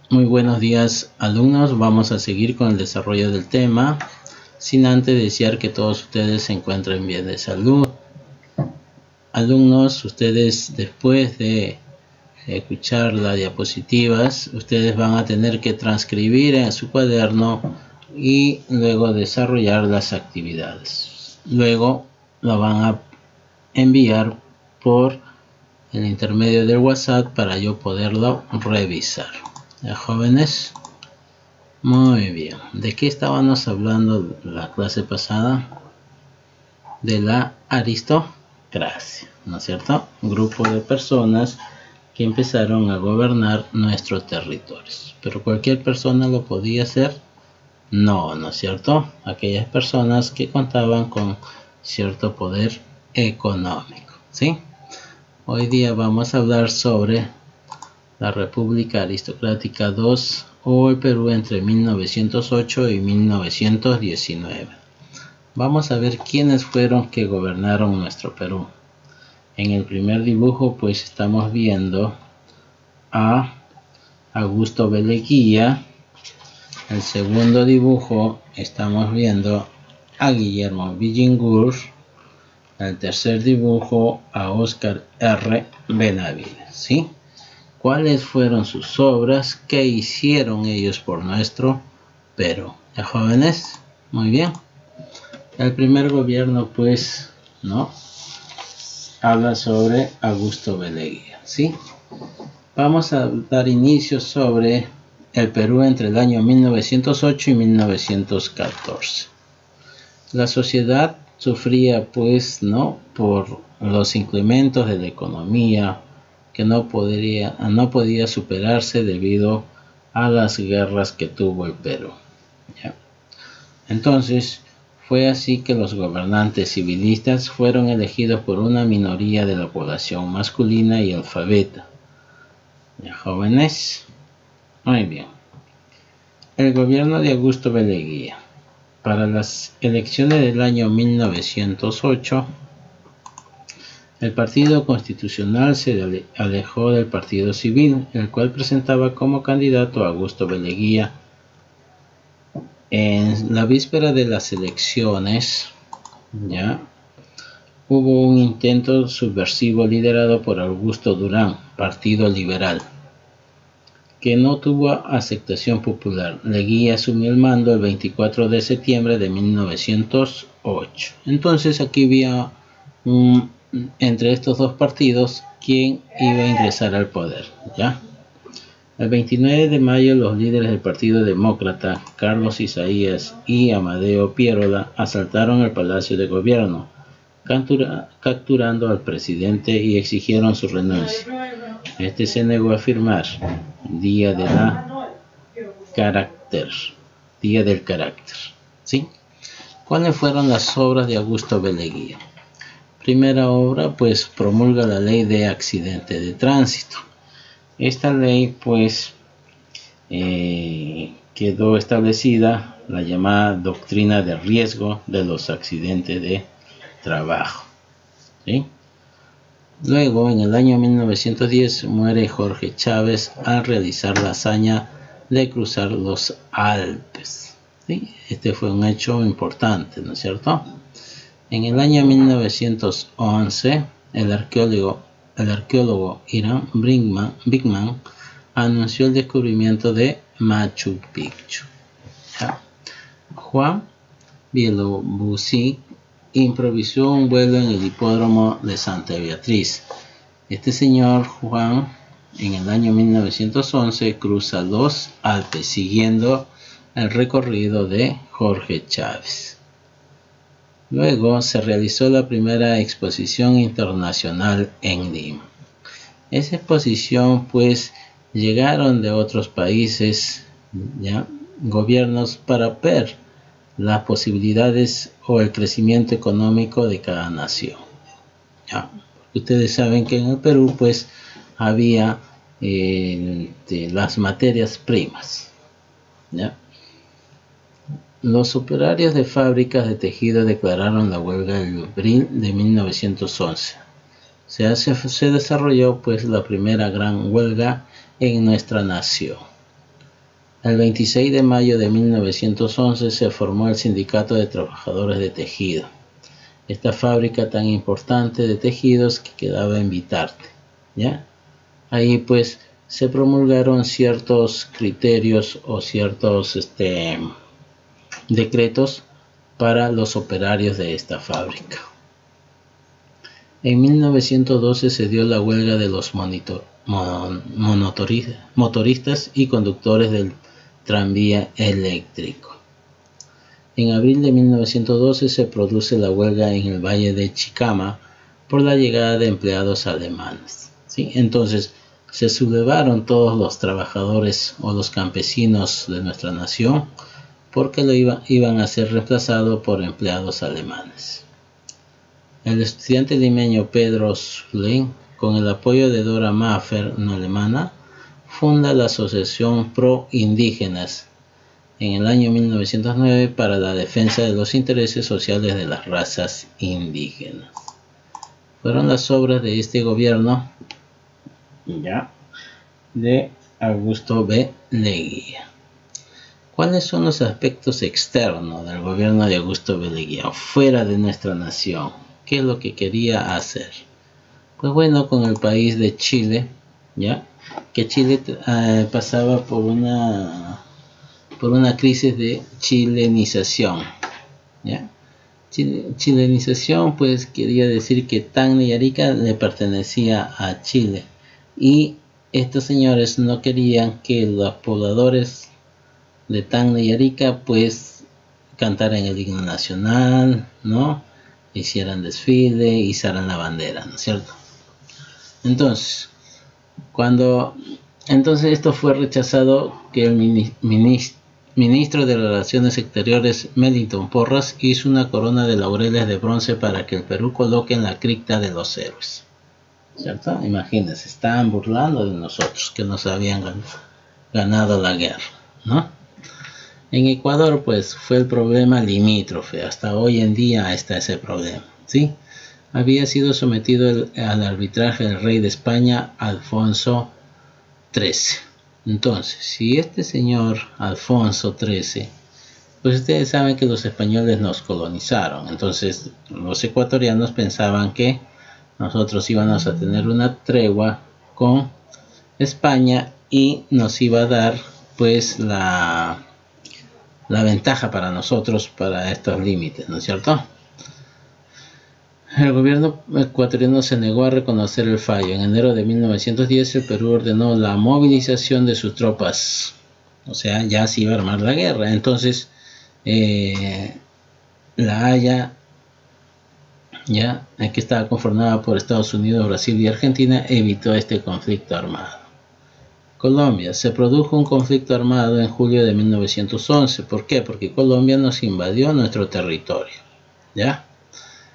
Muy buenos días, alumnos. Vamos a seguir con el desarrollo del tema, sin antes desear que todos ustedes se encuentren bien de salud. Alumnos, ustedes después de escuchar las diapositivas, ustedes van a tener que transcribir en su cuaderno y luego desarrollar las actividades. Luego lo van a enviar por el intermedio del WhatsApp para yo poderlo revisar. ¿Ya, jóvenes? Muy bien. ¿De qué estábamos hablando la clase pasada? De la aristocracia, ¿no es cierto? Un grupo de personas que empezaron a gobernar nuestros territorios. ¿Pero cualquier persona lo podía hacer? No, ¿no es cierto? Aquellas personas que contaban con cierto poder económico, ¿sí? Hoy día vamos a hablar sobre la República Aristocrática II o el Perú entre 1908 y 1919. Vamos a ver quiénes fueron que gobernaron nuestro Perú. En el primer dibujo pues estamos viendo a Augusto B. Leguía. El segundo dibujo estamos viendo a Guillermo Billingur. El tercer dibujo a Óscar R. Benavides, ¿sí? ¿Cuáles fueron sus obras? ¿Qué hicieron ellos por nuestro Perú? ¿Ya, jóvenes? Muy bien. El primer gobierno, pues, ¿no? Habla sobre Augusto B. Leguía, ¿sí? Vamos a dar inicio sobre el Perú entre el año 1908 y 1914. La sociedad sufría, pues, ¿no? Por los incrementos de la economía, que no podía superarse debido a las guerras que tuvo el Perú. ¿Ya? Entonces, fue así que los gobernantes civilistas fueron elegidos por una minoría de la población masculina y alfabeta. ¿Ya, jóvenes? Muy bien. El gobierno de Augusto B. Leguía. Para las elecciones del año 1908, el Partido Constitucional se alejó del Partido Civil, el cual presentaba como candidato a Augusto B. Leguía. En la víspera de las elecciones, ya, hubo un intento subversivo liderado por Augusto Durán, Partido Liberal, que no tuvo aceptación popular. Leguía asumió el mando el 24 de septiembre de 1908. Entonces aquí había entre estos dos partidos quién iba a ingresar al poder, ¿ya? El 29 de mayo los líderes del Partido Demócrata, Carlos Isaías y Amadeo Pierola, asaltaron el Palacio de Gobierno, capturando al presidente y exigieron su renuncia. Este se negó a firmar Día del Carácter, ¿sí? ¿Cuáles fueron las obras de Augusto B. Leguía? Primera obra, pues promulga la ley de accidente de tránsito. Esta ley, pues, quedó establecida la llamada doctrina de riesgo de los accidentes de trabajo, ¿sí? Luego, en el año 1910, muere Jorge Chávez al realizar la hazaña de cruzar los Alpes, ¿sí? Este fue un hecho importante, ¿no es cierto? En el año 1911, el arqueólogo Hiram Brinkman anunció el descubrimiento de Machu Picchu. ¿Ya? Juan Bielobuzzi improvisó un vuelo en el hipódromo de Santa Beatriz. Este señor Juan, en el año 1911, cruza los Alpes siguiendo el recorrido de Jorge Chávez. Luego se realizó la primera exposición internacional en Lima. Esa exposición, pues, llegaron de otros países, ¿ya? Gobiernos para ver las posibilidades o el crecimiento económico de cada nación. ¿Ya? Ustedes saben que en el Perú, pues, había las materias primas, ¿ya? Los operarios de fábricas de tejido declararon la huelga en abril de 1911. Se desarrolló, pues, la primera gran huelga en nuestra nación. El 26 de mayo de 1911 se formó el Sindicato de Trabajadores de Tejido. Esta fábrica tan importante de tejidos que quedaba en Vitarte, ¿ya? Ahí pues se promulgaron ciertos criterios o ciertos decretos para los operarios de esta fábrica. En 1912 se dio la huelga de los motoristas y conductores del tranvía eléctrico. En abril de 1912 se produce la huelga en el valle de Chicama por la llegada de empleados alemanes, ¿sí? Entonces se sublevaron todos los trabajadores o los campesinos de nuestra nación porque iban a ser reemplazados por empleados alemanes. El estudiante limeño Pedro Schulin, con el apoyo de Dora Maffer, una alemana, funda la Asociación Pro Indígenas en el año 1909 para la defensa de los intereses sociales de las razas indígenas. Fueron las obras de este gobierno de Augusto B. Leguía. ¿Cuáles son los aspectos externos del gobierno de Augusto B. Leguía, fuera de nuestra nación? ¿Qué es lo que quería hacer? Pues bueno, con el país de Chile, que Chile pasaba por una crisis de chilenización, Chilenización pues quería decir que Tacna y Arica le pertenecía a Chile, y estos señores no querían que los pobladores de Tacna y Arica pues cantaran el himno nacional, ¿no? Hicieran desfile, izaran la bandera, ¿no es cierto? Entonces esto fue rechazado, que el ministro de Relaciones Exteriores Melitón Porras hizo una corona de laureles de bronce para que el Perú coloque en la cripta de los héroes, ¿cierto? Imagínense, estaban burlando de nosotros que nos habían ganado la guerra, ¿no? En Ecuador pues fue el problema limítrofe, hasta hoy en día está ese problema, ¿sí? Había sido sometido al arbitraje del rey de España, Alfonso XIII. Entonces, si este señor Alfonso XIII, pues ustedes saben que los españoles nos colonizaron, entonces los ecuatorianos pensaban que nosotros íbamos a tener una tregua con España y nos iba a dar pues la ventaja para nosotros para estos límites, ¿no es cierto? El gobierno ecuatoriano se negó a reconocer el fallo. En enero de 1910 el Perú ordenó la movilización de sus tropas, o sea, ya se iba a armar la guerra. Entonces La Haya, que estaba conformada por Estados Unidos, Brasil y Argentina, evitó este conflicto armado. Colombia, se produjo un conflicto armado en julio de 1911. ¿Por qué? Porque Colombia nos invadió nuestro territorio,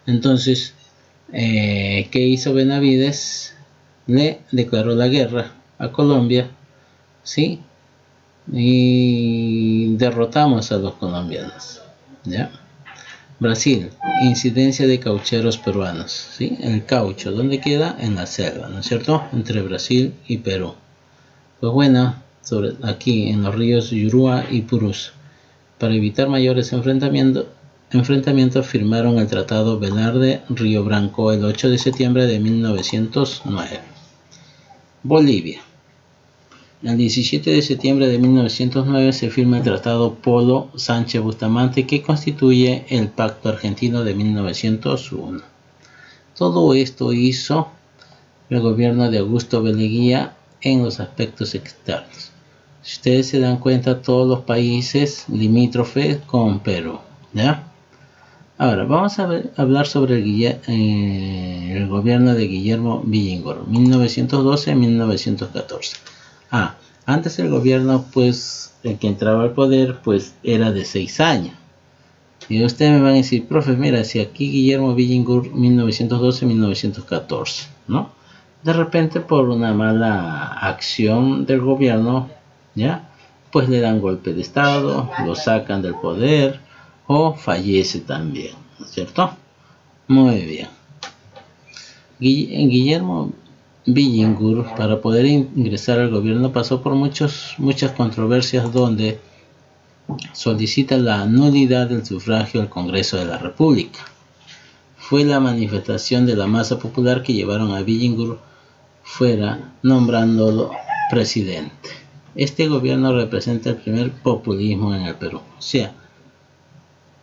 Entonces, ¿qué hizo Benavides? Le declaró la guerra a Colombia, ¿sí? Y derrotamos a los colombianos, Brasil, incidencia de caucheros peruanos, ¿sí? El caucho, ¿dónde queda? En la selva, ¿no es cierto? Entre Brasil y Perú. Pues bueno, aquí en los ríos Yurúa y Purús, para evitar mayores enfrentamientos, firmaron el Tratado Velarde-Río Branco el 8 de septiembre de 1909. Bolivia. El 17 de septiembre de 1909 se firma el Tratado Polo Sánchez Bustamante, que constituye el Pacto Argentino de 1901. Todo esto hizo el gobierno de Augusto B. Leguía en los aspectos externos. Si ustedes se dan cuenta, todos los países limítrofes con Perú, Ahora, vamos a hablar sobre el gobierno de Guillermo Billingur, 1912-1914. Antes el gobierno, pues, el que entraba al poder, pues, era de 6 años. Y ustedes me van a decir, profe, mira, si aquí Guillermo Billingur, 1912-1914, ¿no? De repente, por una mala acción del gobierno, pues le dan golpe de estado, lo sacan del poder, o fallece también, ¿no es cierto? Muy bien. Guillermo Billingur, para poder ingresar al gobierno, pasó por muchas controversias donde solicita la nulidad del sufragio al Congreso de la República. Fue la manifestación de la masa popular que llevaron a Billingur fuera, nombrándolo presidente. Este gobierno representa el primer populismo en el Perú. O sea,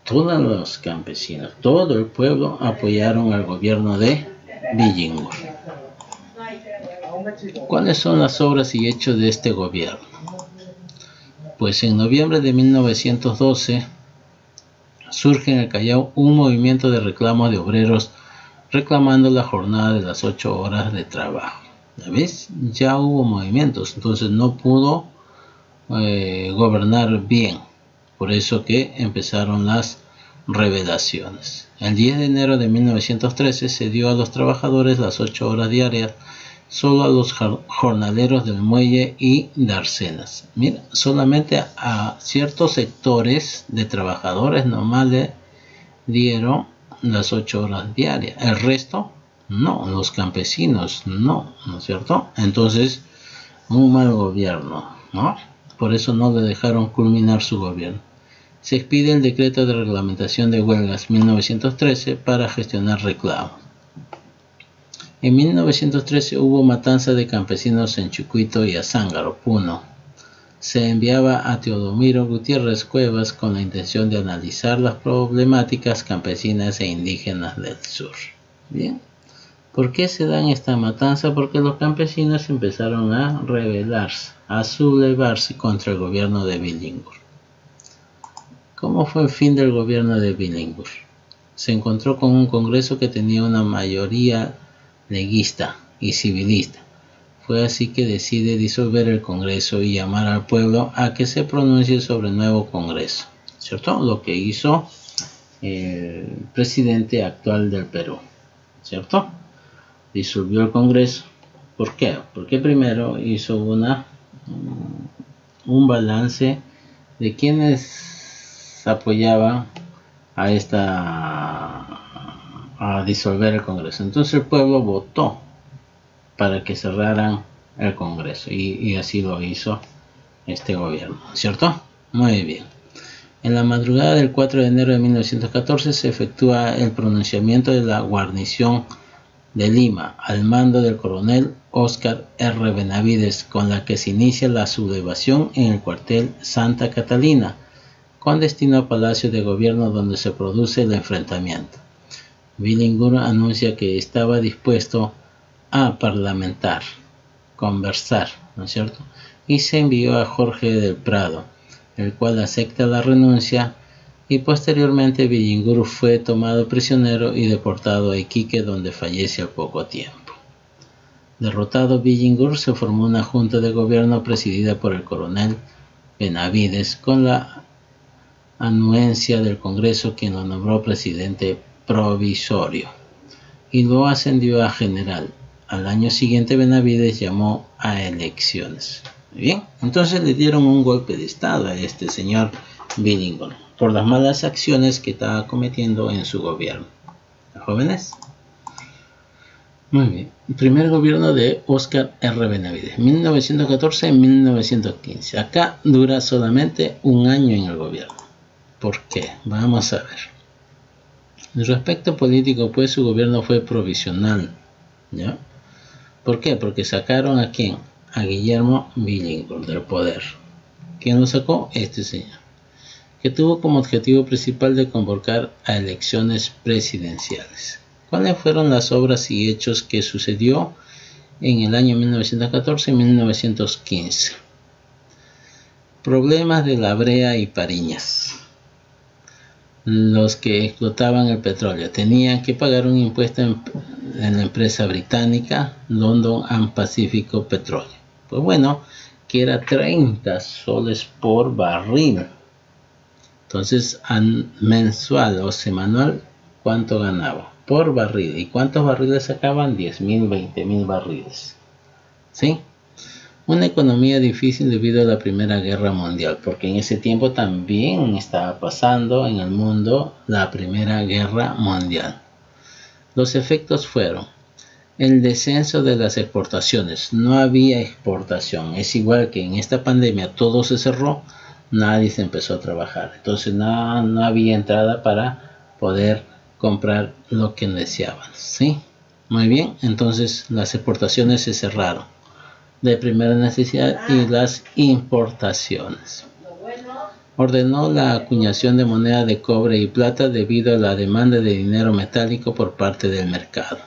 todos los campesinos, todo el pueblo apoyaron al gobierno de Billingur. ¿Cuáles son las obras y hechos de este gobierno? Pues en noviembre de 1912 surge en el Callao un movimiento de reclamos de obreros reclamando la jornada de las 8 horas de trabajo. ¿Ya ves? Ya hubo movimientos, entonces no pudo gobernar bien. Por eso que empezaron las rebelaciones. El 10 de enero de 1913 se dio a los trabajadores las 8 horas diarias, solo a los jornaleros del muelle y de Arcenas. Mira, solamente a ciertos sectores de trabajadores nomás le dieron las 8 horas diarias. El resto, no, los campesinos, no, ¿no es cierto? Entonces, un mal gobierno, ¿no? Por eso no le dejaron culminar su gobierno. Se expide el decreto de reglamentación de huelgas 1913 para gestionar reclamos. En 1913 hubo matanza de campesinos en Chucuito y Azángaro, Puno. Se enviaba a Teodomiro Gutiérrez Cuevas con la intención de analizar las problemáticas campesinas e indígenas del sur. Bien, ¿por qué se dan esta matanza? Porque los campesinos empezaron a rebelarse, a sublevarse contra el gobierno de Billingur. ¿Cómo fue el fin del gobierno de Billingur? Se encontró con un congreso que tenía una mayoría leguista y civilista. Fue así que decide disolver el Congreso y llamar al pueblo a que se pronuncie sobre el nuevo Congreso, ¿cierto? Lo que hizo el presidente actual del Perú, ¿cierto? Disolvió el Congreso. ¿Por qué? Porque primero hizo un balance de quienes apoyaban a disolver el Congreso. Entonces el pueblo votó para que cerraran el Congreso y así lo hizo este gobierno, ¿cierto? Muy bien. En la madrugada del 4 de enero de 1914 se efectúa el pronunciamiento de la guarnición de Lima al mando del coronel Óscar R. Benavides, con la que se inicia la sublevación en el cuartel Santa Catalina, con destino a Palacio de Gobierno, donde se produce el enfrentamiento. Billingur anuncia que estaba dispuesto a parlamentar, conversar, ¿no es cierto? Y se envió a Jorge del Prado, el cual acepta la renuncia, y posteriormente Billingur fue tomado prisionero y deportado a Iquique, donde fallece al poco tiempo. Derrotado Billingur, se formó una junta de gobierno presidida por el coronel Benavides, con la anuencia del Congreso, quien lo nombró presidente provisorio y lo ascendió a general. Al año siguiente Benavides llamó a elecciones. Bien, entonces le dieron un golpe de estado a este señor Billingur por las malas acciones que estaba cometiendo en su gobierno. ¿Jóvenes? Muy bien. El primer gobierno de Óscar R. Benavides, 1914-1915. Acá dura solamente un año en el gobierno. ¿Por qué? Vamos a ver. En respecto político, pues su gobierno fue provisional, ¿ya? ¿Por qué? Porque sacaron a ¿quién? A Guillermo Billingur del poder. ¿Quién lo sacó? Este señor, que tuvo como objetivo principal de convocar a elecciones presidenciales. ¿Cuáles fueron las obras y hechos que sucedió en el año 1914 y 1915? Problemas de La Brea y Pariñas. Los que explotaban el petróleo tenían que pagar un impuesto en la empresa británica London and Pacifico Petroleum. Pues bueno, que era 30 soles por barril. Entonces, mensual o semanal, ¿cuánto ganaba? Por barril. ¿Y cuántos barriles sacaban? 10.000, 20.000 barriles. ¿Sí? Una economía difícil debido a la Primera Guerra Mundial, porque en ese tiempo también estaba pasando en el mundo la Primera Guerra Mundial. Los efectos fueron el descenso de las exportaciones. No había exportación. Es igual que en esta pandemia todo se cerró, nadie se empezó a trabajar. Entonces no había entrada para poder comprar lo que deseaban. ¿Sí? Muy bien, entonces las exportaciones se cerraron de primera necesidad y las importaciones. Ordenó la acuñación de moneda de cobre y plata debido a la demanda de dinero metálico por parte del mercado.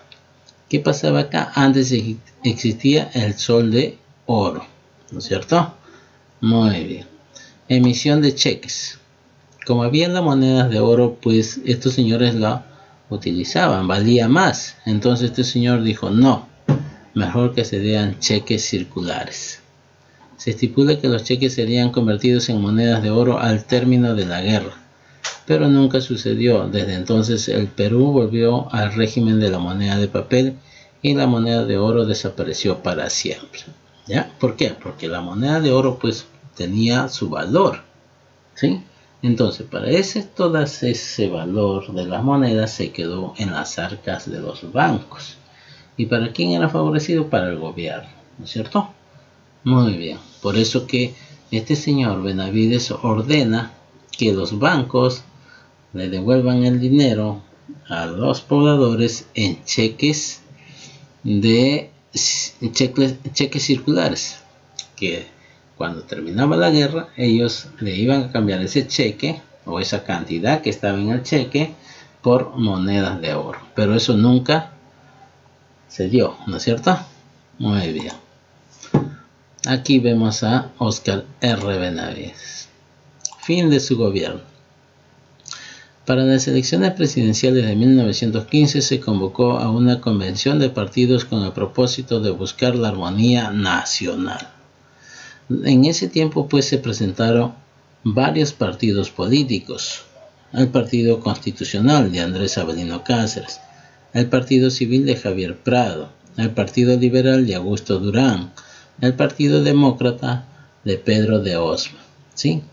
¿Qué pasaba acá? Antes existía el sol de oro, ¿no es cierto? Muy bien. Emisión de cheques. Como había las monedas de oro, pues estos señores la utilizaban, valía más. Entonces este señor dijo, no, mejor que se den cheques circulares. Se estipula que los cheques serían convertidos en monedas de oro al término de la guerra, pero nunca sucedió. Desde entonces el Perú volvió al régimen de la moneda de papel y la moneda de oro desapareció para siempre. ¿Ya? ¿Por qué? Porque la moneda de oro pues tenía su valor, ¿sí? Entonces para todo ese valor de las monedas se quedó en las arcas de los bancos. ¿Y para quién era favorecido? Para el gobierno, ¿no es cierto? Muy bien, por eso que este señor Benavides ordena que los bancos le devuelvan el dinero a los pobladores en cheques circulares, que cuando terminaba la guerra ellos le iban a cambiar ese cheque o esa cantidad que estaba en el cheque por monedas de oro, pero eso nunca se dio, ¿no es cierto? Muy bien. Aquí vemos a Óscar R. Benavides. Fin de su gobierno. Para las elecciones presidenciales de 1915 se convocó a una convención de partidos con el propósito de buscar la armonía nacional. En ese tiempo pues se presentaron varios partidos políticos. El Partido Constitucional de Andrés Avelino Cáceres, el Partido Civil de Javier Prado, el Partido Liberal de Augusto Durán, el Partido Demócrata de Pedro de Osma. ¿Sí?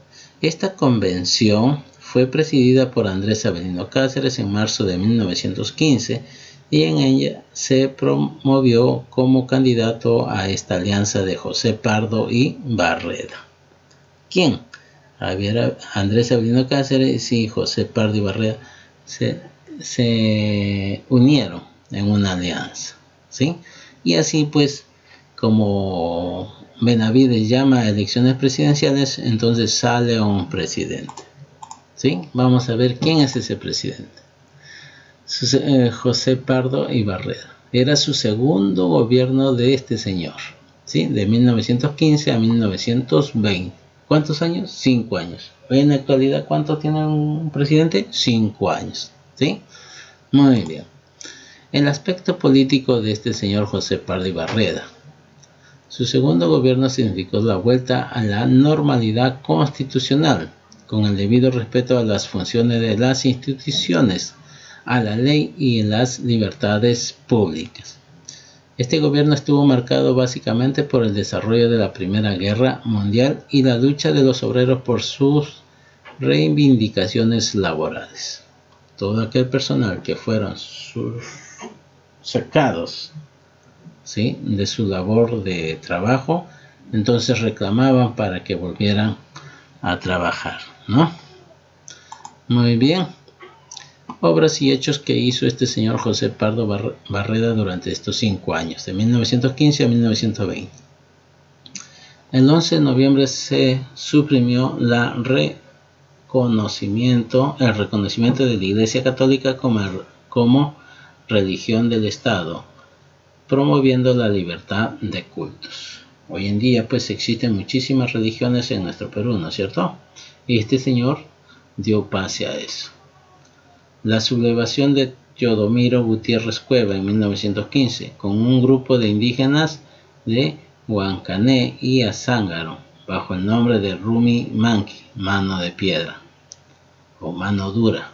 Esta convención fue presidida por Andrés Avelino Cáceres en marzo de 1915 y en ella se promovió como candidato a esta alianza de José Pardo y Barreda. ¿Quién? Andrés Avelino Cáceres y José Pardo y Barreda se unieron en una alianza. ¿Sí? Y así pues, como Benavides llama a elecciones presidenciales, entonces sale un presidente. ¿Sí? Vamos a ver quién es ese presidente. José Pardo y Barreda. Era su segundo gobierno de este señor, ¿sí? De 1915 a 1920. ¿Cuántos años? 5 años. En la actualidad, ¿cuánto tiene un presidente? 5 años. ¿Sí? Muy bien. El aspecto político de este señor José Pardo y Barreda. Su segundo gobierno significó la vuelta a la normalidad constitucional, con el debido respeto a las funciones de las instituciones, a la ley y las libertades públicas. Este gobierno estuvo marcado básicamente por el desarrollo de la Primera Guerra Mundial y la lucha de los obreros por sus reivindicaciones laborales. Todo aquel personal que fueron sacados, ¿sí?, de su labor de trabajo, entonces reclamaban para que volvieran a trabajar, ¿no? Muy bien. Obras y hechos que hizo este señor José Pardo Barreda durante estos 5 años, de 1915 a 1920. El 11 de noviembre se suprimió el reconocimiento de la Iglesia Católica como religión del Estado, promoviendo la libertad de cultos. Hoy en día pues existen muchísimas religiones en nuestro Perú, ¿no es cierto? Y este señor dio pase a eso. La sublevación de Teodomiro Gutiérrez Cueva en 1915 con un grupo de indígenas de Huancané y Azángaro bajo el nombre de Rumi Manqui, mano de piedra o mano dura,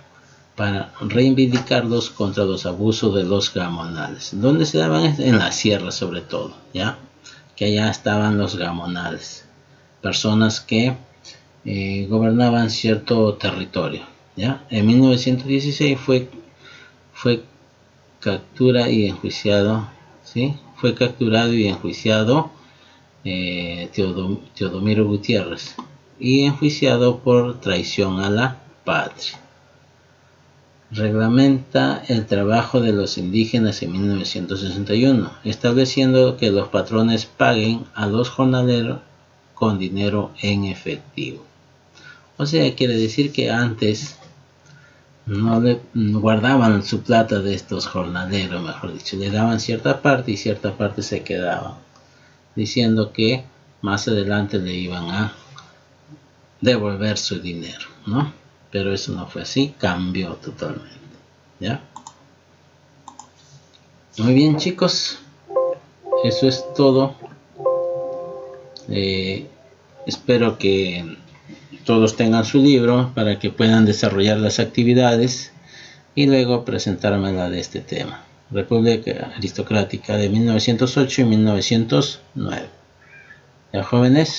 para reivindicarlos contra los abusos de los gamonales. ¿Dónde se daban? En la sierra sobre todo, ¿ya? Que allá estaban los gamonales, personas que gobernaban cierto territorio, ¿ya? En 1916 fue captura y enjuiciado ¿sí? Fue capturado y enjuiciado Teodomiro Gutiérrez y enjuiciado por traición a la patria. Reglamenta el trabajo de los indígenas en 1961, estableciendo que los patrones paguen a los jornaleros con dinero en efectivo. O sea, quiere decir que antes no le guardaban su plata de estos jornaleros, mejor dicho, le daban cierta parte y cierta parte se quedaban, diciendo que más adelante le iban a devolver su dinero, ¿no? Pero eso no fue así, cambió totalmente, ¿ya? Muy bien, chicos, eso es todo. Espero que todos tengan su libro para que puedan desarrollar las actividades y luego presentarme la de este tema, República Aristocrática de 1908 y 1909. ¿Ya, jóvenes?